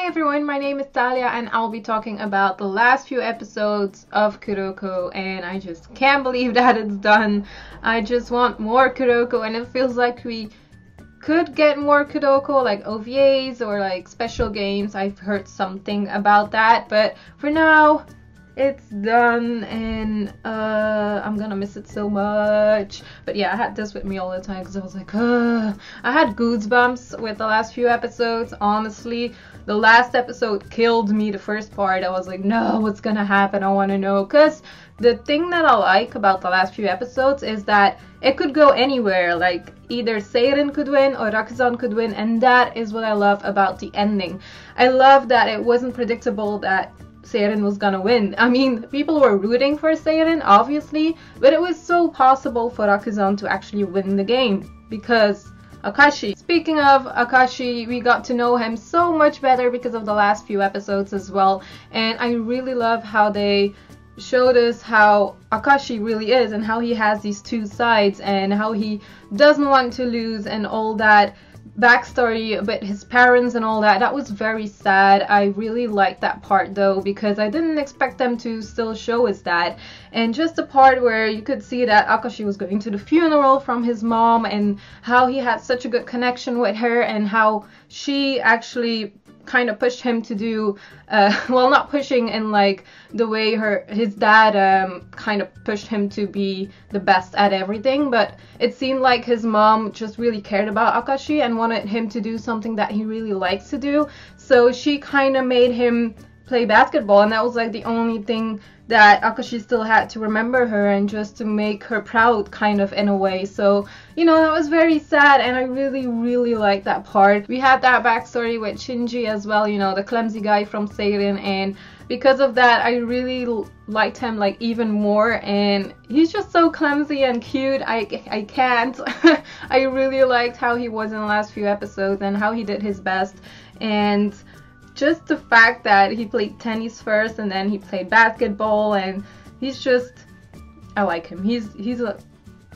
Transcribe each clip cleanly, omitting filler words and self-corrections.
Hi everyone, my name is Thalia and I'll be talking about the last few episodes of Kuroko, and I just can't believe that it's done. I just want more Kuroko, and it feels like we could get more Kuroko, like OVAs or like special games. I've heard something about that, but for now it's done, and I'm gonna miss it so much. But yeah, I had this with me all the time because I was like, I had goosebumps with the last few episodes. Honestly, the last episode killed me. The first part, I was like, no, what's gonna happen? I want to know. Because the thing that I like about the last few episodes is that it could go anywhere. Like either Seiren could win or Rakuzan could win, and that is what I love about the ending. I love that it wasn't predictable that Seiren was gonna win. I mean, people were rooting for Seiren, obviously, but it was so possible for Rakuzan to actually win the game because Akashi. Speaking of Akashi, we got to know him so much better because of the last few episodes as well, and I really love how they showed us how Akashi really is and how he has these two sides and how he doesn't want to lose and all that backstory about his parents and all that. That was very sad. I really liked that part though, because I didn't expect them to still show us that. And just the part where you could see that Akashi was going to the funeral from his mom and how he had such a good connection with her, and how she actually kind of pushed him to do well, not pushing in like the way his dad kind of pushed him to be the best at everything, but it seemed like his mom just really cared about Akashi and wanted him to do something that he really likes to do. So she kind of made him play basketball, and that was like the only thing that Akashi still had to remember her and just to make her proud, kind of, in a way. So, you know, that was very sad, and I really liked that part. We had that backstory with Shinji as well, you know, the clumsy guy from Seiren, and because of that I really liked him like even more, and he's just so clumsy and cute. I can't. I really liked how he was in the last few episodes and how he did his best, and just the fact that he played tennis first and then he played basketball, and he's just, I like him. He's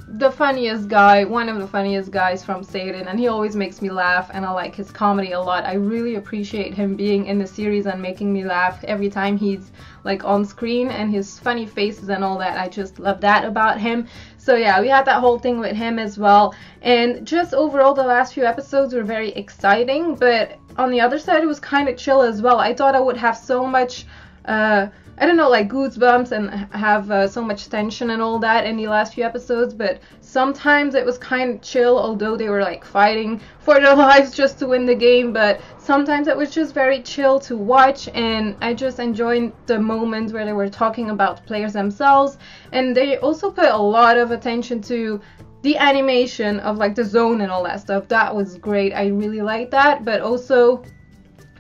the funniest guy, one of the funniest guys from Seiren, and he always makes me laugh, and I like his comedy a lot. I really appreciate him being in the series and making me laugh every time he's like on screen, and his funny faces and all that. I just love that about him. So yeah, we had that whole thing with him as well, and just overall the last few episodes were very exciting, but on the other side it was kind of chill as well. I thought I would have so much I don't know, like goosebumps and have so much tension and all that in the last few episodes, but sometimes it was kind of chill, although they were like fighting for their lives just to win the game. But sometimes it was just very chill to watch, and I just enjoyed the moments where they were talking about the players themselves. And they also put a lot of attention to the animation of like the zone and all that stuff. That was great. I really liked that, but also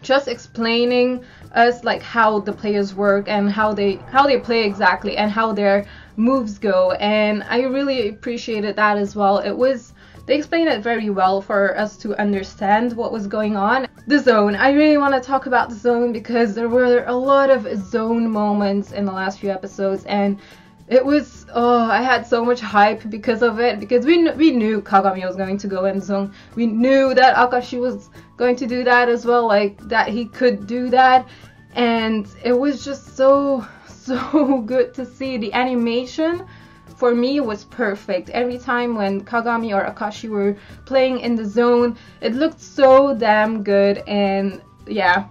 just explaining us like how the players work and how they play exactly and how their moves go, and I really appreciated that as well. They explained it very well for us to understand what was going on. The zone, I really want to talk about the zone because there were a lot of zone moments in the last few episodes, and it was, I had so much hype because of it, because we knew Kagami was going to go in zone. We knew that Akashi was going to do that as well, like that he could do that, and it was just so good to see. The animation for me was perfect. Every time when Kagami or Akashi were playing in the zone, it looked so damn good, and yeah,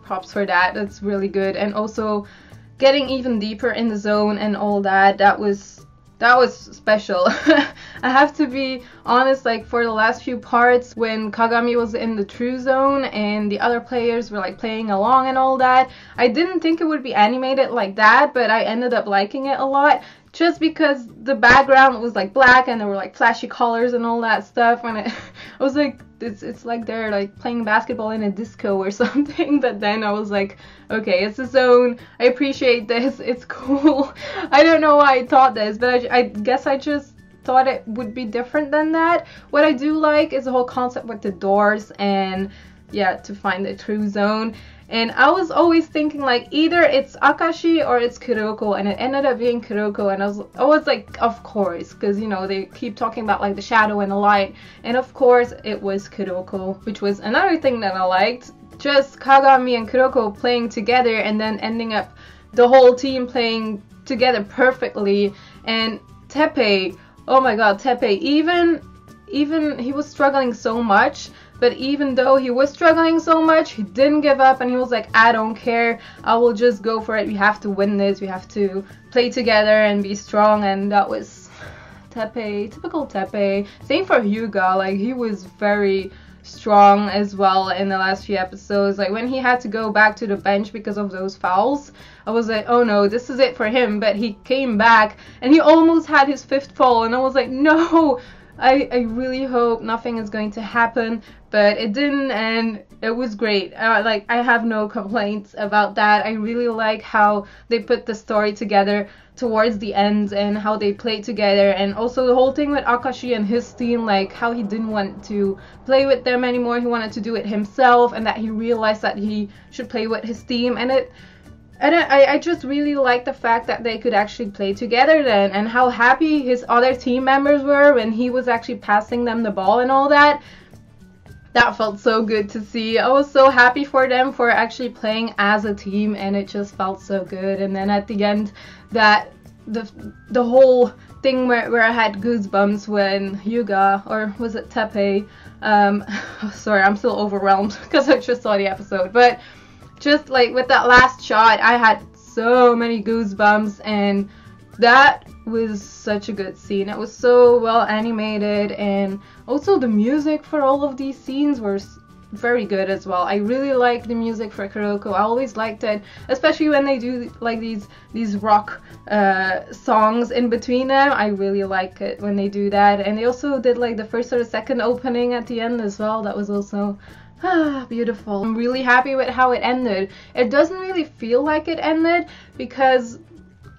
props for that. That's really good. And also getting even deeper in the zone and all that, that was special. I have to be honest, like for the last few parts when Kagami was in the true zone and the other players were like playing along and all that, I didn't think it would be animated like that, but I ended up liking it a lot just because the background was like black and there were like flashy colors and all that stuff, and I was like, it's like they're like playing basketball in a disco or something. But then I was like, okay, it's a zone, I appreciate this, it's cool. I don't know why I thought this, but I guess I just thought it would be different than that. What I do like is the whole concept with the doors and yeah, to find the true zone. And I was always thinking like either it's Akashi or it's Kuroko, and it ended up being Kuroko, and I was like, of course, because you know they keep talking about like the shadow and the light, and of course it was Kuroko, which was another thing that I liked. just Kagami and Kuroko playing together and then ending up the whole team playing together perfectly. And Teppei, oh my god, Teppei, even he was struggling so much, but even though he was struggling so much, he didn't give up, and he was like, I don't care, I will just go for it, we have to win this, we have to play together and be strong. And that was Teppei, typical Teppei. Same for Hyuga, like he was very strong as well in the last few episodes. Like when he had to go back to the bench because of those fouls, I was like, oh no, this is it for him. But he came back and he almost had his 5th fall, and I was like, no, I really hope nothing is going to happen, but it didn't, and it was great. Like, I have no complaints about that. I really like how they put the story together towards the end and how they played together, and also the whole thing with Akashi and his team, like how he didn't want to play with them anymore, he wanted to do it himself, and that he realized that he should play with his team. And I just really like the fact that they could actually play together then, and how happy his other team members were when he was actually passing them the ball and all that. That felt so good to see. I was so happy for them for actually playing as a team, and it just felt so good. And then at the end, that the whole thing where I had goosebumps when Hyuga, or was it Teppei, sorry, I'm still overwhelmed because I just saw the episode, but just like with that last shot, I had so many goosebumps, and that was such a good scene. It was so well animated, and also the music for all of these scenes were very good as well. I really like the music for Kuroko. I always liked it, especially when they do like these rock songs in between them. I really like it when they do that. And they also did like the first or the second opening at the end as well. That was also beautiful. I'm really happy with how it ended. It doesn't really feel like it ended because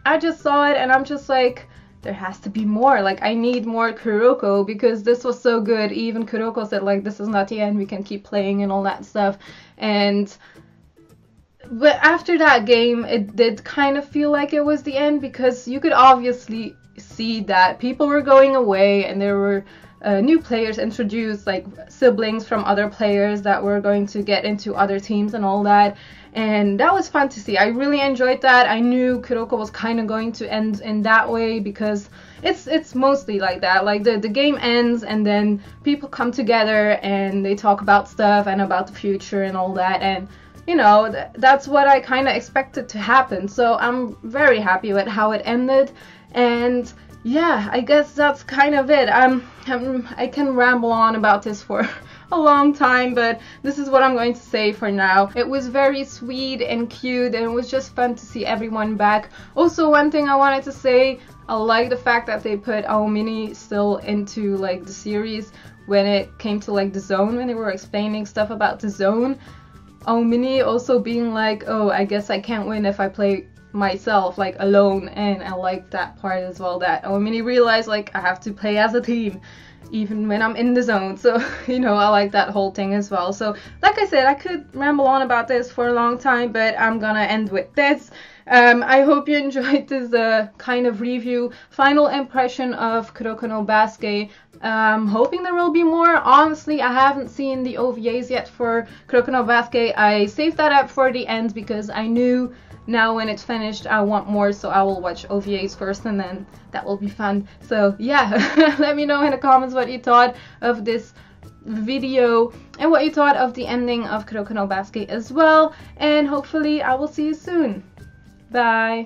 I just saw it and I'm just like, there has to be more. Like, I need more Kuroko because this was so good. Even Kuroko said like, this is not the end, we can keep playing and all that stuff. But after that game, it did kind of feel like it was the end, because you could obviously see that people were going away and there were new players introduced, like siblings from other players that were going to get into other teams and all that, and that was fun to see. I really enjoyed that. I knew Kuroko was kind of going to end in that way, because it's mostly like that. Like the game ends and then people come together and they talk about stuff and about the future and all that, and you know, that's what I kind of expected to happen. So I'm very happy with how it ended. And yeah, I guess that's kind of it. I can ramble on about this for a long time, but this is what I'm going to say for now. It was very sweet and cute, and it was just fun to see everyone back. Also, one thing I wanted to say, I like the fact that they put Aomini still into like the series when it came to like the zone, when they were explaining stuff about the zone. Aomini also being like, oh, I guess I can't win if I play myself, like alone, and I like that part as well, that Aomini realized like I have to play as a team even when I'm in the zone. So you know, I like that whole thing as well. So like I said, I could ramble on about this for a long time, but I'm gonna end with this. I hope you enjoyed this kind of review, final impression of Kuroko no Basket. Hoping there will be more. Honestly, I haven't seen the OVAs yet for Kuroko no Basket. I saved that up for the end because I knew now when it's finished I want more, so I will watch OVAs first and then that will be fun. So yeah, let me know in the comments what you thought of this video and what you thought of the ending of Kuroko no Basket as well, and hopefully I will see you soon. Bye!